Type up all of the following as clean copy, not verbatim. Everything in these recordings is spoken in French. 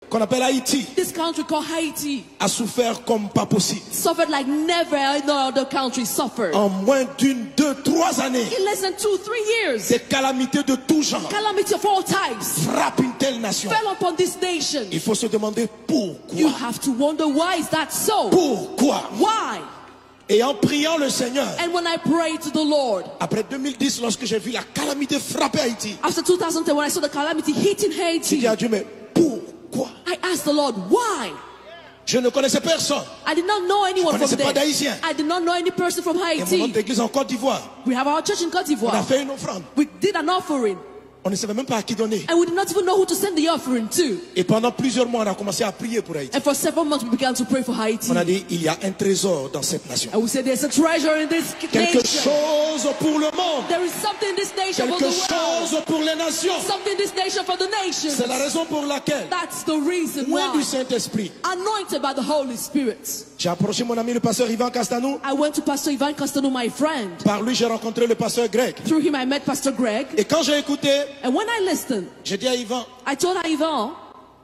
qu'on appelle Haïti, this country called Haiti, a souffert comme pas possible. suffered like never no other country suffered. En moins d'une, 2, 3 années, In less than 2-3 years, des calamités de tout genre calamity of all types frappent une telle nation. fell upon this nation. Il faut se demander You pourquoi. have to wonder, why is that so? Pourquoi? Why? Et en priant le Seigneur, And when I prayed to the Lord, après 2010, lorsque j'ai vu la calamité frapper Haïti, after 2010, when I saw the calamity hitting j'ai Haiti, dit à Dieu, mais pourquoi? I asked the Lord, why? Je ne connaissais personne. I did not know anyone Je from connaissais pas there. d'Haïtien. I did not know any person from Et mon Haiti. autre église en Côte d'Ivoire, We have our church in Côte on a d'Ivoire. fait une offrande. We did an offering, On ne savait même pas à qui donner. and we did not even know who to send the offering to. Et pendant plusieurs mois, on a commencé à prier pour Haïti. And for several months, we began to pray for Haiti. On a dit, il y a un trésor dans cette nation. And we said, there's a treasure in this Quelque nation. chose pour le monde. There is something in this nation for the Quelque world. chose pour les nations. Something in this nation for the nations. C'est la raison pour laquelle, That's the reason loin du why. Saint-Esprit, Anointed by the Holy Spirit. j'ai approché mon ami le pasteur Ivan Castanou. I went to Pastor Ivan Castano, my friend. Par lui, j'ai rencontré le pasteur Greg. Through him, I met Pastor Greg. Et quand j'ai écouté, And when I listened, j'ai dit à Ivan, I told Ivan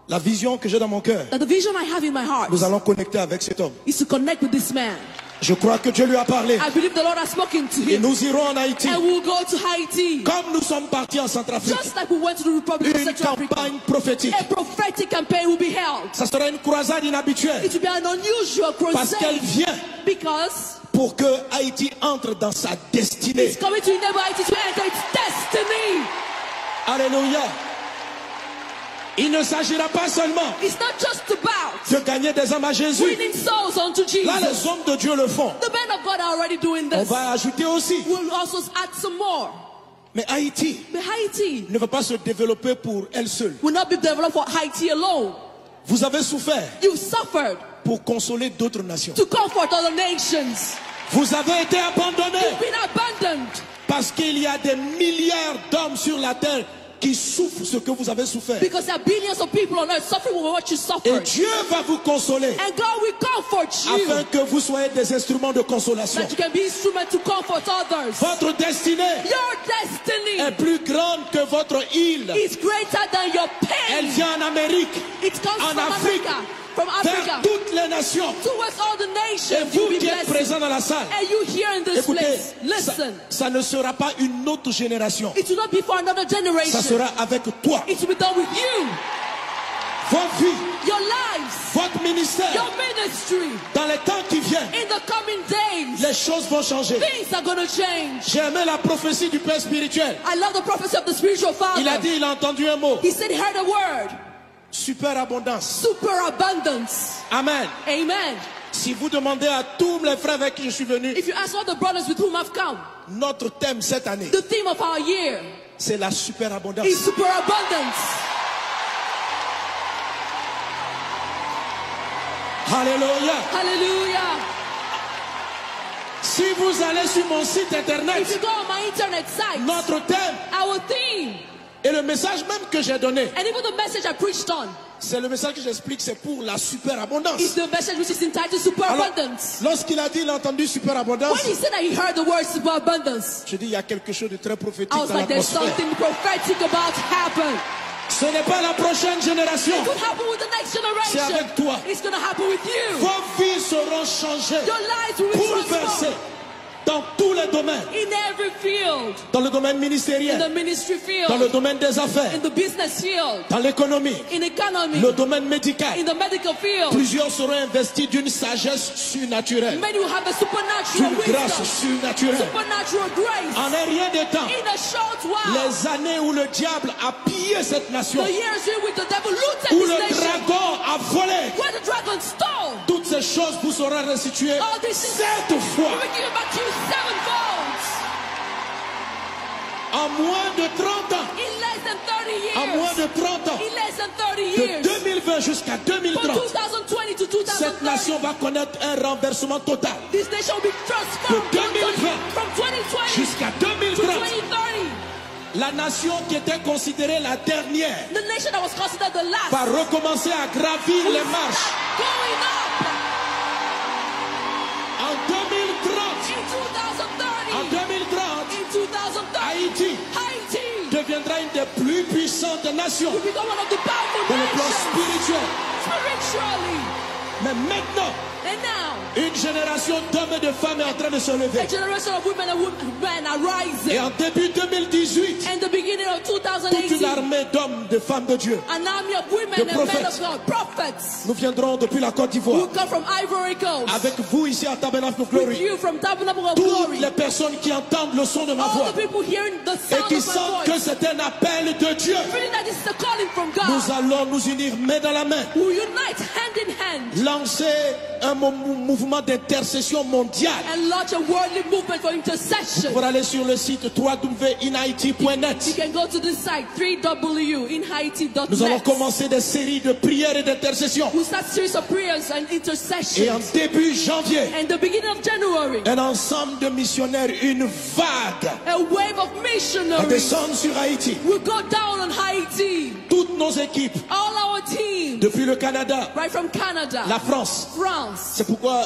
la vision que j'ai dans mon cœur, that the vision I have in my heart nous allons connecter avec cet homme. is to connect with this man. Je crois que Dieu lui a parlé. I believe the Lord has spoken to Et him. nous irons en Haïti. And we'll go to Haiti. Comme nous sommes partis en Centrafrique. Just like we went to the Republic of Une Central Africa. campagne prophétique. A prophetic campaign will be held. Ça sera une croisade inhabituelle. It will be an unusual Parce qu'elle crusade. vient Because pour que Haïti entre dans sa destinée. it's coming to enable Haiti to enter its destiny. Alléluia. Il ne s'agira pas seulement It's not just about de gagner des âmes à Jésus. winning souls unto Là, Jesus. les hommes de Dieu le font. The men of God are already doing On this. va ajouter aussi. We'll also add some more. Mais Haïti But Haiti ne va pas se développer pour elle seule. will not be developed for Haiti alone. Vous avez souffert You suffered pour consoler d'autres nations. to comfort other nations. Vous avez été abandonnés You've been abandoned parce qu'il y a des milliards d'hommes sur la terre qui souffrent ce que vous avez souffert. because there are billions of people on earth suffering with what you Et suffered. Dieu va vous consoler And God will comfort you afin que vous soyez des instruments de consolation. that you can be instrument to comfort others. Votre destinée Your destiny est plus grande que votre île. is greater than your Elle pain. vient en Amérique, It comes en from Afrique, Africa, from vers Africa, toutes les nations. towards all the Et nations. vous You'll be qui êtes blessed. présents dans la salle, And you here in this écoutez, place, listen. ça ne sera pas une autre génération. It will not be for another Ça generation. sera avec toi. It will be done with you. Votre vie, Your lives, votre ministère, your ministry. dans les temps qui viennent, In the coming days, les choses vont changer. things are going to change. J'ai aimé la prophétie du Père spirituel. I love the prophecy of the spiritual Il a father. dit, il a entendu un mot. He said he heard a word. Superabondance. Superabundance. Amen. Amen. Si vous demandez à tous les frères avec qui je suis venu, If you ask all the brothers with whom I've come, notre thème cette année, the theme of our year c'est la superabondance. is superabundance. Alléluia. Hallelujah. Si vous allez sur mon site If you internet, go on my internet site, notre thème our theme, et le message même que j'ai donné, and even the message I preached on, c'est le message que j'explique, c'est pour la superabondance. is the message which is entitled Alors, superabundance. lorsqu'il a dit, il a entendu superabondance, When he said that he heard the word superabundance, je dis, il y a quelque chose de très prophétique I was dans like, there's l'atmosphère. something prophetic about to happen. Ce n'est pas la prochaine génération. It could happen with the next C'est generation. avec toi. It's going to happen with you. Vos vies seront changées, Your lives will be bouleversées transformed dans tous les domaines. in every field. Dans le domaine In the ministériel, ministry dans le field, domaine des affaires, in the business field, dans l'économie, in economy, le domaine médical. in the medical field. Plusieurs seront investis d'une sagesse surnaturelle, Many will have a supernatural d'une grâce wisdom, surnaturelle. supernatural grace. En un rien de temps, In a short while, les années où le diable a pillé cette nation, the years in which the devil looted où this le nation, dragon a volé, where the dragon stole, toutes ces choses vous seront restituées all this is 7 fois. will give back to you sevenfold. En moins de 30 ans. In less than 30 En moins years. de 30 ans. In less than 30 De years. 2020 jusqu'à From 2030. 2020 to Cette 2030. nation va connaître un renversement total. This nation will be transformed De 2020 from 2020 jusqu'à to 2030. 2030. La nation qui était considérée la dernière The nation that was considered the last va recommencer à gravir les marches. going up En 2030, in 2030. en 2030, In 2030, Haïti Haiti deviendra une des plus puissantes nations You become one of the powerful dans le plan nations spirituel. spiritually. Mais maintenant, And now, une génération d'hommes et de femmes est en train de se lever. a generation of women and men are rising. Et en début 2018, And the beginning of toute une 2018, armée d'hommes, de femmes de Dieu, an army of women de and men prophets. of God, prophets, nous viendrons depuis la Côte who d'Ivoire. come from Ivory Coast, Avec vous ici à Tabernacle of with Glory. you from Tabernacle of Toutes Glory, les personnes qui entendent le son de ma all voix the people hearing the et sound qui of my sentent que voice, c'est un appel de Dieu, feeling that this is a calling from nous God, allons nous unir main dans la main, who unite hand in hand lancer un mouvement d'intercession mondiale. and launch a worldly movement for intercession. Pour aller sur le site You www.inhaiti.net, can go to the site www.inhaiti.net. nous allons commencer des séries de prières et d'intercession. We'll start series of prayers and Et en intercessions. début janvier, And the beginning of January, un ensemble de missionnaires, une vague, a wave of va missionaries descendre sur Haïti. will go down on Haiti. Toutes nos équipes, All our teams, depuis le Canada, right from Canada, la France. France. C'est pourquoi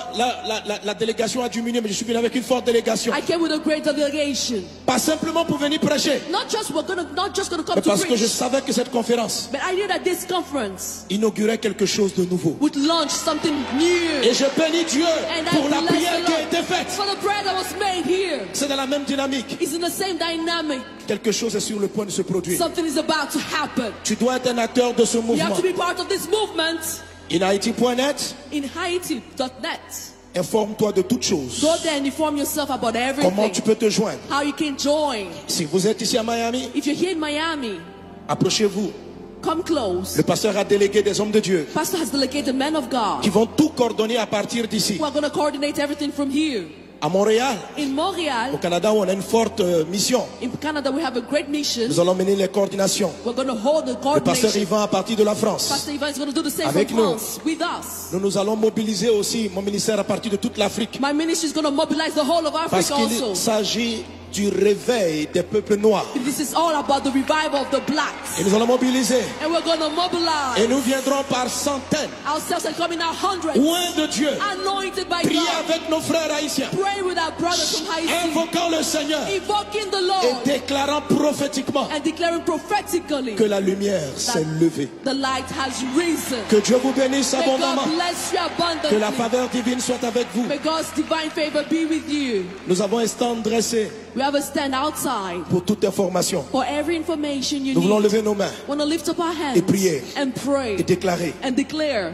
la délégation a diminué, mais je suis venu avec une forte délégation. I came with a great delegation. Pas simplement pour venir prêcher, Not just gonna come mais to parce que je preach, savais que cette conférence but I knew that this conference inaugurait quelque chose de nouveau. would launch something new. Et je bénis Dieu And I pour la bless prière the qui a Lord été faite. for the prayer that was made here. C'est dans la même dynamique. It's in the same dynamic. Quelque chose est sur le point de se produire. Something is about to happen. Tu dois être un acteur de ce You mouvement. have to be part of this movement. InHaiti.net, In Haiti.net. informe-toi de toutes choses. Go there and inform yourself about Comment tu everything. peux te joindre? How you can join. Si vous êtes ici à Miami, If you're here in Miami, approchez-vous. come close. Le pasteur a délégué des hommes de Dieu Pastor has delegated men of qui God vont tout coordonner à partir d'ici. who are going to coordinate everything from here. À Montréal, In au Montreal, Canada, où on a une forte mission. in Canada, we have a great mission. Nous allons mener les coordinations. We're going to hold the Le pasteur coordination. Yvan à partir de la France. Pastor Ivan is going to do the same Avec from nous. France with us. Nous allons mobiliser aussi mon ministère à partir de toute l'Afrique. My ministry is going to mobilize the whole of Parce Africa qu'il also. s'agit du réveil des peuples noirs. This is all about the revival of the blacks. Et nous allons mobiliser. And we're going to mobilize Et nous viendrons par centaines, ourselves and come in our hundreds, loin de Dieu, anointed by prier God, avec nos frères haïtiens, praying with our brothers from Haiti, invoquant le Seigneur invoking the et Lord, déclarant prophétiquement and declaring prophetically que la lumière s'est levée. the light has risen. Que Dieu vous bénisse May abondamment. God bless you Que la abundantly. faveur divine soit avec vous. May God's divine favor be with you. Nous avons un stand dressé We have a stand outside pour toute information. for every information you Nous voulons need. lever nos mains Want to lift up our hands et prier and pray et déclarer and declare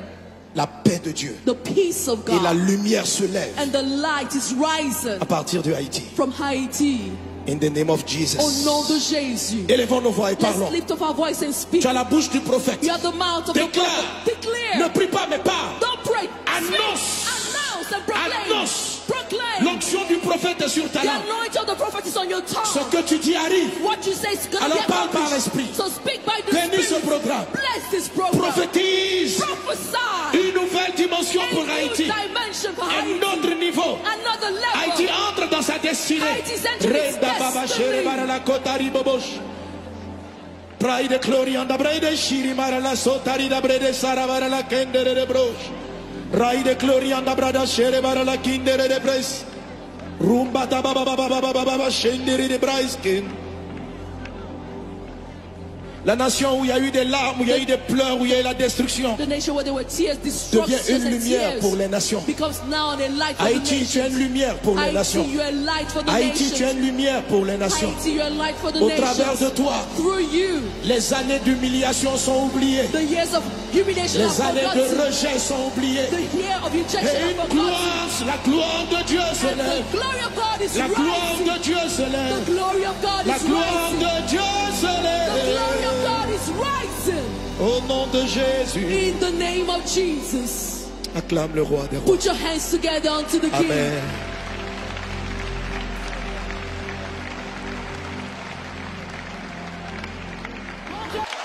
la paix de Dieu. the peace of Et la God, lumière se lève and the light is rising à partir de Haïti. from Haiti. In the name of Au Jesus. nom de Jésus. Élevons nos voix et Let's parlons. lift up our voice and speak. Tu as la bouche du prophète. You have the mouth of the Déclare. prophet. Declare. Ne prie pas mais parle. Don't pray. Annonce. Speak. Announce and proclaim. Annonce. Proclaim. L'onction du prophète est sur ta The langue. anointing of the prophet is on your Ce tongue. que tu dis arrive. What you say is going to Alors be parle par accomplished. l'esprit. So speak by the Bénis ce Spirit. programme. Bless this program. Prophétise Prophesy. une nouvelle dimension A pour new Haïti. dimension for Un Haiti. autre niveau. Another level. Haïti entre dans sa destinée. Haïti's entering its Reda baba destiny. shere bara la kotari bobosh. Pride glory anda brede shiri mara la sotari da brede sara bara la kendere de brosh. Raide glory anda brada shere bara la kindere de bres. Rumba da baba baba baba baba shendere de braiskin. La nation où il y a eu des larmes, où il y a eu des pleurs, où il y a eu la destruction, The nation where there were tears, devient destruction une and lumière tears pour les nations. becomes now a light for Haïti, the tu es nations. une lumière pour les Haïti, nations. you are a light for the Haïti, tu es nations. une lumière pour les nations. Haïti, you are a light for the Au travers de nations. toi, Through you, les années d'humiliation sont oubliées. the years of humiliation Les are années de forgotten. rejet sont oubliées. The year of rejection Et are une forgotten. gloire, la gloire de Dieu se And lève. the glory of God is La gloire rising. de Dieu se The lève. glory of God La is gloire rising. de Dieu se The glory of lève. God is rising. Au nom de Jésus, In the name of Jesus. acclame le roi des rois. Put your hands together unto the King. Amen.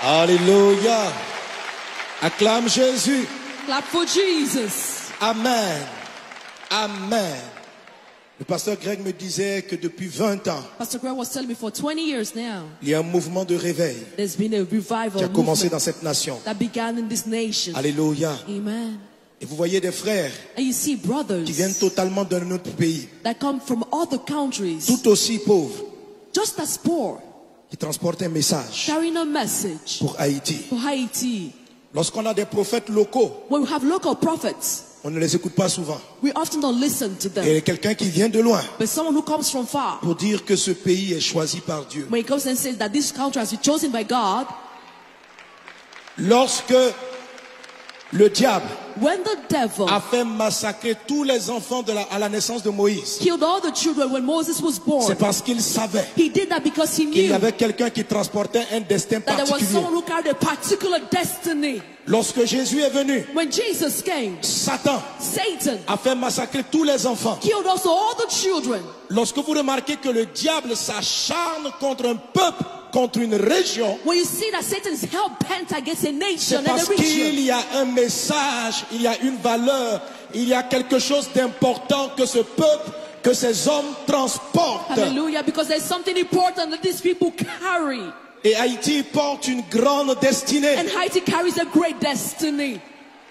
Alléluia. Acclame Jésus. Clap for Jesus. Amen. Amen. Le pasteur Greg me disait que depuis 20 ans, Pastor Greg was telling me for 20 years now, il y a un mouvement de réveil there's been a qui a revival commencé movement dans cette nation. that began in this nation. Alléluia. Amen. Et vous voyez des frères And you see brothers qui viennent totalement d'un autre pays, that come from other countries, tout aussi pauvres, just as poor, qui transportent un message carrying a message pour Haïti. for Haiti. Lorsqu'on a des prophètes locaux, When we have local prophets, on ne les écoute pas souvent. we often don't listen to Et them. il y a quelqu'un qui vient de loin But someone who comes from far, pour dire que ce pays est choisi par Dieu. when he comes and says that this country has been chosen by God, Lorsque le diable when the devil a fait massacrer tous les enfants à la naissance de Moïse, killed all the children when Moses was c'est born, parce qu'il savait he did that because he qu'il y knew avait quelqu'un qui transportait un destin that there was particulier. someone who carried a particular destiny. Lorsque Jésus est venu, When Jesus came, Satan Satan a fait massacrer tous les enfants. killed also all the children. Lorsque vous remarquez que le diable s'acharne contre un peuple, contre une région, When you see that Satan is hell-bent against a c'est nation and parce a region, qu'il y a un message, il y a une valeur, il y a quelque chose d'important que ce peuple, que ces hommes transportent. hallelujah, because there's something important that these people carry. Et Haïti porte une grande destinée. And Haiti carries a great destiny.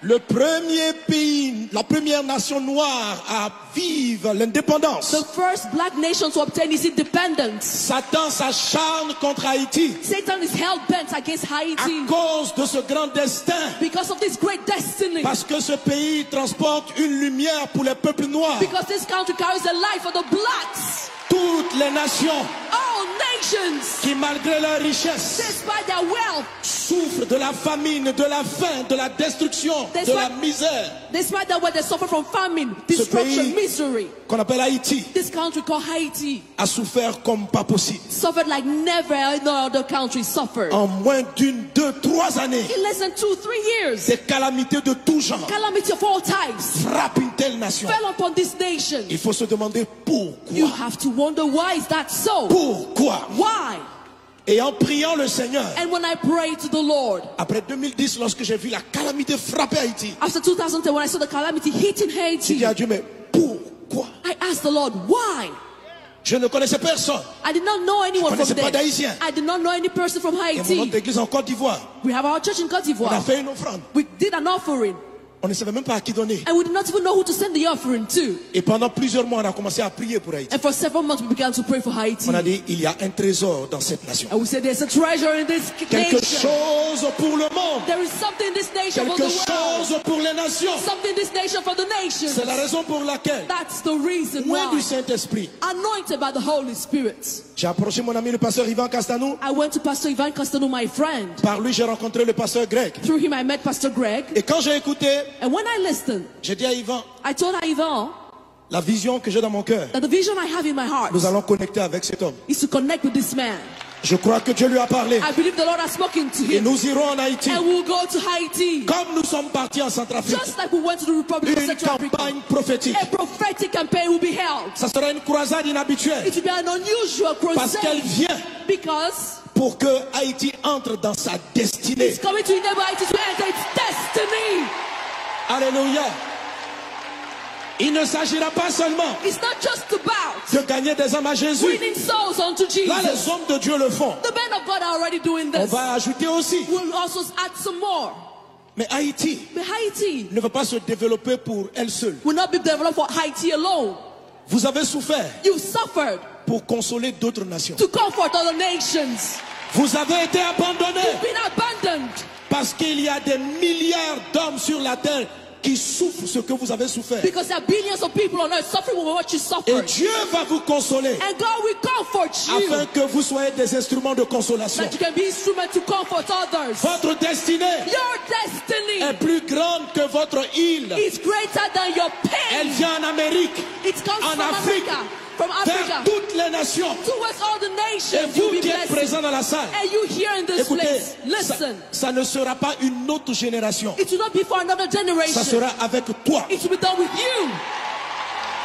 Le premier pays, la première nation noire à vivre l'indépendance. The first black nation to obtain its independence. Satan s'acharne contre Haïti Satan is hell-bent against à Haiti cause de ce grand destin. because of this great destiny. Parce que ce pays transporte une lumière pour les peuples noirs. Because this country carries the light for the blacks. Toutes les nations All nations, qui, malgré leur richesse, despite their wealth, souffrent de la famine, de la faim, de la destruction, de la misère. despite their wealth, they suffer from famine, destruction, pays- misery. Qu'on appelle Haïti, This country called Haiti a souffert comme pas possible. suffered like never no other country suffered. En moins d'une, 2, 3 années, In less than 2-3 years, des calamités de tout genre calamity of all types frappent une telle nation. fell upon this nation. Il faut se demander You pourquoi. have to wonder, why is that so? Pourquoi? Why? Et en priant le Seigneur, And when I prayed to the Lord, après 2010, lorsque j'ai vu la calamité frapper Haïti, after 2010, when I saw the calamity hitting j'ai dit Haiti, à Dieu, mais pourquoi? I asked the Lord, why? Je ne connaissais personne. I did not know anyone Je from connaissais pas there. d'Haïtien. I did not know any person from Et mon Haiti. autre église en Côte d'Ivoire, We have our church in Côte on a d'Ivoire. fait une offrande. We did an offering, On ne savait même pas à qui donner. and we did not even know who to send the offering to. Et pendant plusieurs mois, on a commencé à prier pour Haïti. And for several months, we began to pray for Haiti. On a dit, il y a un trésor dans cette nation. And we said, there's a treasure in this Quelque nation. chose pour le monde. There is something in this nation for Quelque the world. chose pour les nations. Something in this nation for the nations. C'est la raison pour laquelle, That's the reason loin du why. Saint-Esprit, Anointed by the Holy Spirit. j'ai approché mon ami le pasteur Ivan Castanou. I went to Pastor Ivan Castano, my friend. Par lui, j'ai rencontré le pasteur Greg. Through him, I met Pastor Greg. Et quand j'ai écouté, And when I listened, j'ai dit à Ivan, I told Ivan la vision que j'ai dans mon cœur, that the vision I have in my heart nous allons connecter avec cet homme. is to connect with this man. Je crois que Dieu lui a parlé. I believe the Lord has spoken to Et him. nous irons en Haïti. And we'll go to Haiti. Comme nous sommes partis en Centrafrique. Just like we went to the Republic of Une Central Africa. campagne prophétique. A prophetic campaign will be held. Ça sera une croisade inhabituelle. It will be an unusual Parce qu'elle crusade vient because pour que Haïti entre dans sa destinée. it's coming to enable Haiti to enter its destiny. Alléluia. Il ne s'agira pas seulement It's not just about de gagner des âmes à Jésus. winning souls unto Là, les Jesus. hommes de Dieu le font. The men of God are already doing On this. va ajouter aussi. We'll also add some more. Mais Haïti But Haiti ne va pas se développer pour elle seule. will not be developed for Haiti alone. Vous avez souffert You've suffered pour consoler d'autres nations. to comfort other nations. Vous avez été abandonnés You've been abandoned parce qu'il y a des milliards d'hommes sur la terre qui souffrent ce que vous avez souffert. because there are billions of people on earth suffering with what you Et suffered. Dieu va vous consoler And God will comfort you afin que vous soyez des instruments de consolation. that you can be instrument to comfort others. Votre destinée Your destiny est plus grande que votre île. is greater than your Elle pain. vient en Amérique, It comes en from Afrique, Africa, from vers Africa toutes les nations. towards all the Et nations. You'll vous be qui êtes blessed. présents dans la salle, And you here in this écoutez, place, ça, listen. ça ne sera pas une autre génération. It will not be for another Ça generation. sera avec toi. It will be done with you,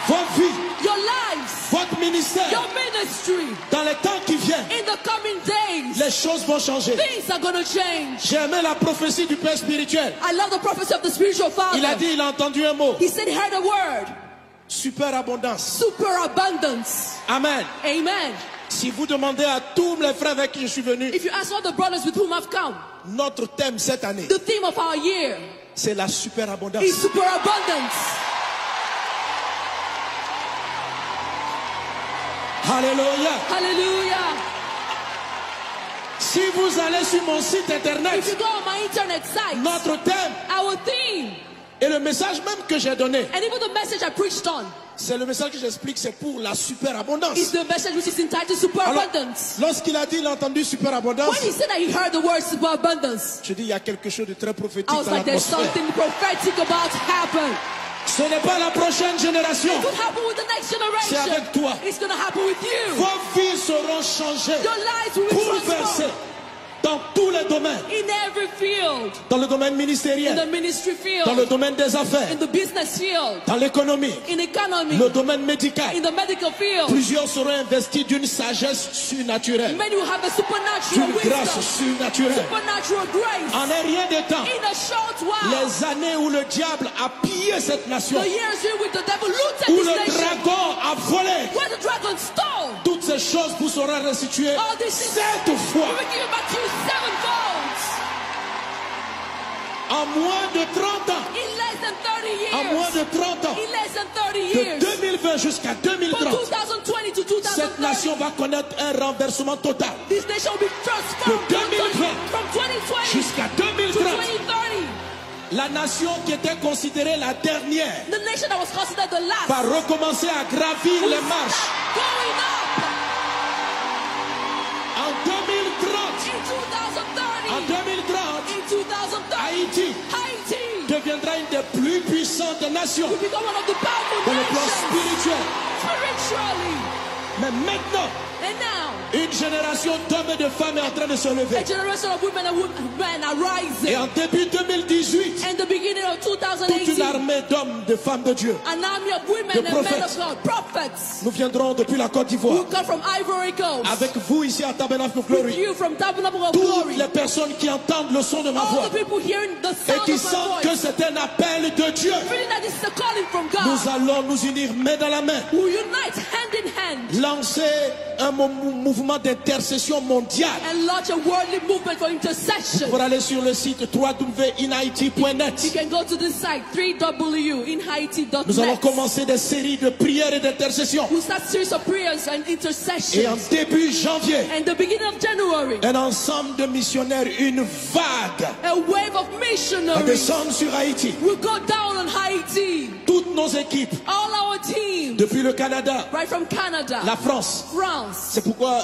Votre vie, your lives, votre ministère, your ministry. dans les temps qui viennent, In the coming days, les choses vont changer. things are going to change. J'ai aimé la prophétie du Père spirituel. I love the prophecy of the spiritual father. Il a dit, il a entendu un mot. He said he heard a word, Superabondance. superabundance. Amen. Amen. Si vous demandez à tous les frères avec qui je suis venu, If you ask all the brothers with whom I've come, notre thème cette année, the theme of our year c'est la superabondance. is superabundance. Alléluia. Hallelujah. Si vous allez sur mon site If you internet, go on my internet site, notre thème our theme, et le message même que j'ai donné, and even the message I preached on, c'est le message que j'explique, c'est pour la superabondance. is the message which is entitled Superabundance. Lorsqu'il a dit, il a entendu superabondance, When he said that he heard the word superabundance, je dis, il y a quelque chose de très prophétique I was dans like, there's l'atmosphère. something prophetic about to happen. Ce n'est pas la prochaine génération. It could happen with the next C'est generation. avec toi. It's going to happen with you. Vos vies seront changées, Your lives will be bouleversées transformed dans tous les domaines. in every field. Dans le domaine In the ministériel, ministry dans le field, domaine des affaires, in the business field, dans l'économie, in economy, le domaine médical. in the medical field. Plusieurs seront investis d'une sagesse surnaturelle, Many will have a supernatural d'une grâce wisdom, surnaturelle. supernatural grace. En un rien de temps, In a short while, les années où le diable a pillé cette nation, the years in which the devil looted où this le nation, dragon a volé, where the dragon stole, toutes ces choses vous seront restituées all these things 7 fois. will be given back to you sevenfold. En moins de 30 ans. In less than 30 En moins years. de 30 ans. In less than 30 De years. 2020 jusqu'à From 2030. 2020 to Cette 2030. nation va connaître un renversement total. This nation will be transformed De 2020 from 2020 jusqu'à to 2030. 2030. La nation qui était considérée la dernière The nation that was considered the last va recommencer à gravir will les marches. start going up. En 2030, In 2030. en 2030, In 2030. Haïti Haiti deviendra une des plus puissantes nations will become one of the powerful dans le plan nations spirituel. spiritually. Mais maintenant, And now, une génération d'hommes et de femmes est en train de se a lever. generation of women and men are rising. Et en début 2018, And the beginning of toute une 2018, armée d'hommes, de femmes de Dieu, an army of women de and men of prophets. God, prophets, nous viendrons depuis la Côte who d'Ivoire. come from Ivory Coast. Avec vous ici à Tabernacle of With Glory. you from Tabernacle of Toutes Glory. les personnes qui entendent le son de ma All voix the people hearing the et sound qui of my sentent que voice, c'est un appel de Dieu, feeling that this is a calling from nous God, allons nous unir main dans la main, who unite hand in hand lancer un mouvement d'intercession mondiale and launch a worldly movement for intercession. pour aller sur le site You www.inhaiti.net. can go to the site www.inhaiti.net. Nous allons commencer des séries de prières et d'intercession. We'll start series of prayers and Et en intercessions. début janvier, And the beginning of January, un ensemble de missionnaires, une vague, a wave of va missionaries descendre sur Haïti. will go down on Haiti. Toutes nos équipes, All our teams, depuis le Canada, right from Canada, la France. France. C'est pourquoi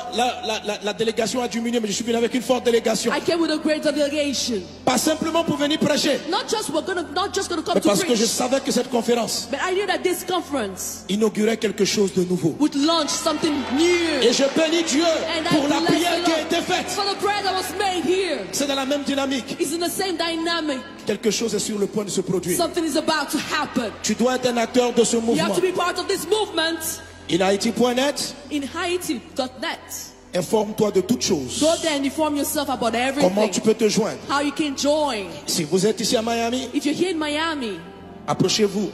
la délégation a diminué, mais je suis venu avec une forte délégation. I came with a great delegation. Pas simplement pour venir prêcher, Not just gonna come mais to parce que je preach, savais que cette conférence but I knew that this conference inaugurait quelque chose de nouveau. would launch something new. Et je bénis Dieu And pour la I bless prière the qui a Lord été faite. for the prayer that was made here. C'est dans la même dynamique. It's in the same dynamic. Quelque chose est sur le point de se produire. Something is about to happen. Tu dois être un acteur de ce You mouvement. have to be part of this movement. InHaiti.net, In Haiti.net. informe-toi de toutes choses. Go there and inform yourself about Comment tu everything. peux te joindre? How you can join. Si vous êtes ici à Miami, If you're here in Miami, approchez-vous.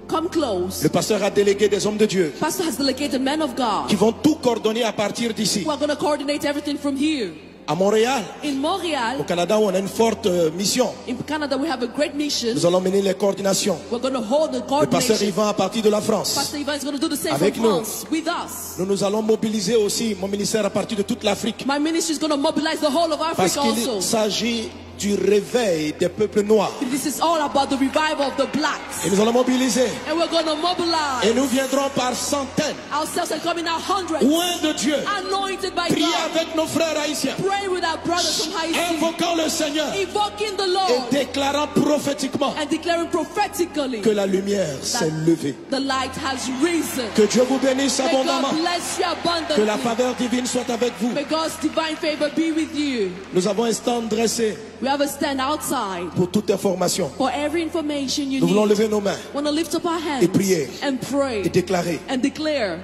come close. Le pasteur a délégué des hommes de Dieu Pastor has delegated men of qui God vont tout coordonner à partir d'ici. who are going to coordinate everything from here. À Montréal, In au Montreal, Canada, où on a une forte mission. in Canada, we have a great mission. Nous allons mener les coordinations. We're going to hold the Le pasteur coordination. Yvan à partir de la France. Pastor Ivan is going to do the same Avec from nous. France with us. Nous allons mobiliser aussi mon ministère à partir de toute l'Afrique. My ministry is going to mobilize the whole of Parce Africa qu'il also. s'agit du réveil des peuples noirs. This is all about the revival of the blacks. Et nous allons mobiliser. And we're going to Et mobilize nous viendrons par centaines, ourselves and come in our hundreds, loin de Dieu, anointed by prier God, avec nos frères haïtiens, praying with our brothers from Haiti, invoquant le Seigneur invoking the et Lord, déclarant prophétiquement and declaring prophetically que la lumière s'est levée. the light has risen. Que Dieu vous bénisse May abondamment. God bless you Que la abundantly. faveur divine soit avec vous. May God's divine favor be with you. Nous avons un stand dressé We have a stand outside pour toute information. for every information you Nous voulons need. lever nos mains Want to lift up our hands Et prier. and pray et déclarer and declare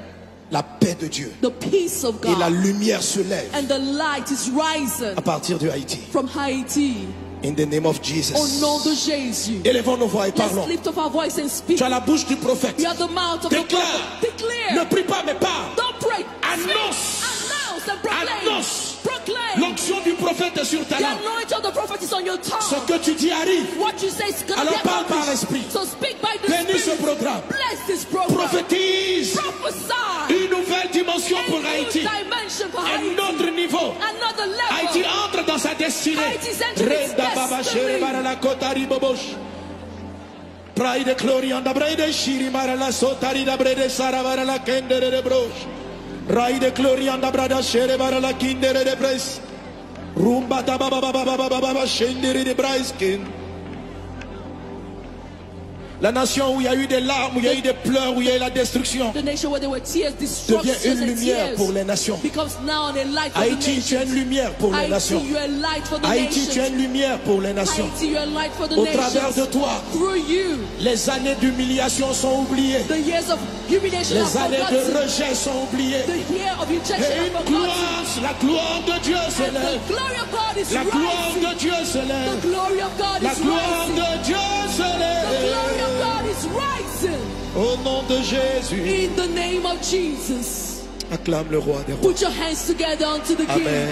la paix de Dieu. the peace of Et la God, lumière se lève and the light is rising à partir de Haïti. from Haiti. In the name of Au Jesus. nom de Jésus. Élevons nos voix et Let's parlons. lift up our voice and speak. Tu as la bouche du prophète. You have the mouth of the Déclare. prophet. Ne Declare. prie pas mais parle. Don't pray. Annonce. Speak. Announce and proclaim. Annonce. Proclaim. L'onction du prophète est sur ta The langue. anointing of the prophet is on your Ce tongue. que tu dis arrive. What you say is going to Alors be parle par accomplished. l'esprit. So speak by the Bénis ce Spirit. programme. Bless this program. Prophétise Prophesy. une nouvelle dimension A pour new Haïti. dimension for Un Haiti. autre niveau. another Haïti level. entre dans sa destinée. Haïti's entering its Reda baba destiny. shere bara la kotari bobosh. Pride Clorianda Brede Shiri Mara la Sotari da Brede Saravara la Kendere de Broche. Raide Clorianda Brada Shere Bara la Kindere de Bres. Rumba da Baba Baba Baba Baba Shendere de Braiskin. La nation où il y a eu des larmes, où il y a eu des pleurs, où il y a eu la destruction, The nation where there were tears, devient destruction une and lumière tears pour les nations. becomes now a light for the Haïti, tu es une nations. lumière pour les Haïti, nations. you are a light for the Haïti, tu es nations. une lumière pour les nations. Haïti, you are a light for the Au travers de nations. toi, Through you, les années d'humiliation sont oubliées. the years of humiliation Les are années de forgotten. rejet sont oubliées. The year of rejection Et are une forgotten. gloire, la gloire de Dieu And s'élève. the glory of God is La gloire rising. de Dieu The s'élève. glory of God La is gloire rising. de Dieu The glory of s'élève. God is rising. Au nom de Jésus, In the name of Jesus. acclame le roi des rois. Put your hands together unto the King. Amen.